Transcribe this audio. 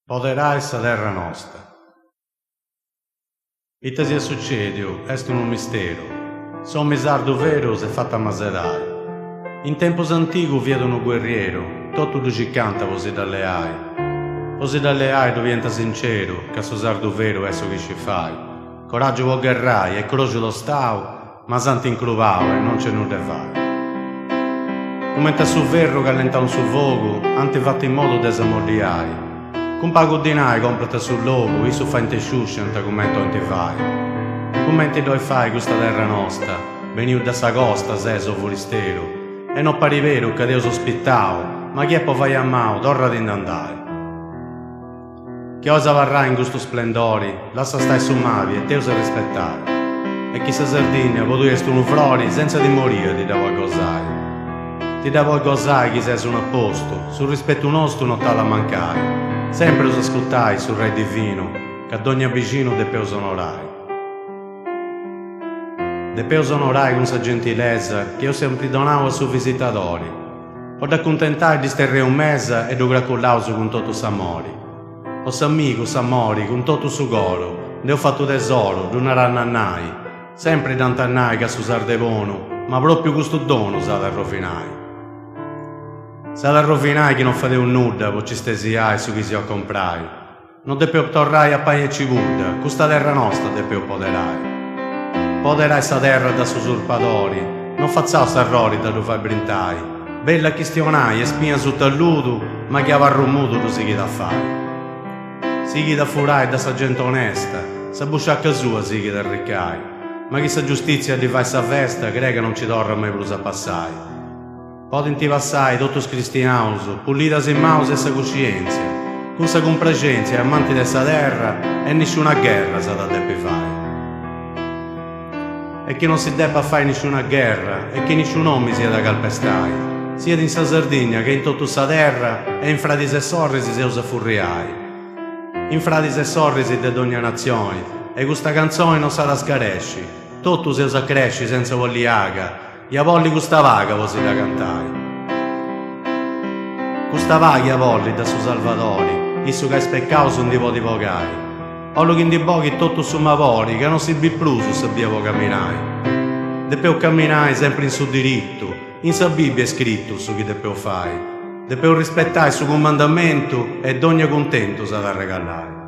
Poderai sa terra nostra. Ite sia succedio, est un mistero. Son misardo vero se fatta maserai. In tempos antigu viedono guerriero, tutto du ci canta vosi dalle ai. Vosi dalle ai diventa sincero, che so sardo vero è so che ci fai. Coraggio vuol guerrai e croce lo stau, ma santi incruvao e non c'è nulla fai. Come su verro che allenta un suo vogo, ante fatto in modo desamordiai. Con pago dinai comprate sul logo, iso fa in te sciuscia, ante commento in te fai. Commenti dove fai questa terra nostra, veniu da sa costa, seso foristero. E non pari vero che Dio sospettao, ma chi è poi vai a mau, torra di andare. Chi osa varrà in questo splendori, lascia stai su mavi e te osa rispettare. E chi sa Sardegna, voi tu est un flori, senza di morire ti devo gozare. Ti devo gozare chi sei su un apposto, sul rispetto nostro non t'ala mancare. Sempre os ascoltai sul Re Divino, che ad ogni vicino de peus onorai. De peus onorai con sa gentilezza, che io sempre donavo a suoi visitatori. Ho da accontentai di sterre un mese e do graculauso con tutto s'amori. O s'amico, s'amori, con tutto su goro, ne ho fatto tesoro, d'una rannannai. Sempre d'antannai che su sarde buono, ma proprio questo dono sa da rovinai. Sa da rovinai che non fate un nuda, poi ci stesiai su chi si ho comprai. Non deppio torrai a paia e civurda, questa terra nostra deppio poderai. Poderai sta terra da usurpatori, non fazzao s'errori da dove fai brintai. Bella chistionai e spina su talludo, ma chi avrà rumuto tu sighi da fai. Sighi da furai da sa gente onesta, sa busciacca sua sighi da riccai. Ma chi sa giustizia di fai sa festa, crega non ci torra mai plus a passai. Potenti passai, totus cristianoso, pulitas in maus e sa coscienza, con sa complacenza e amanti dessa terra, e nessuna guerra sa da debbi fare. E che non si debba fare nessuna guerra, e che nessun uomo sia da calpestai, sia in sa Sardegna che in tutta sa terra, e in fradis e sorrisi se usa furriai. In fradis e sorrisi de ogni nazione, e questa canzone non sa da scaresci, tutto se usa cresci senza vogliaga, e a volli questa vaga vosi da cantai. Questa vaga a volli da su Salvatori, isso che è speccao son di voti vogai. Ollo che in di pochi tutto su mavori, che non si bi più su sabbiavo camminai. Deppeo camminai sempre in su diritto, in sa Bibbia è scritto su chi deppeo fai. Deppeo rispettare il suo comandamento e d'ogni contento sa da regalare.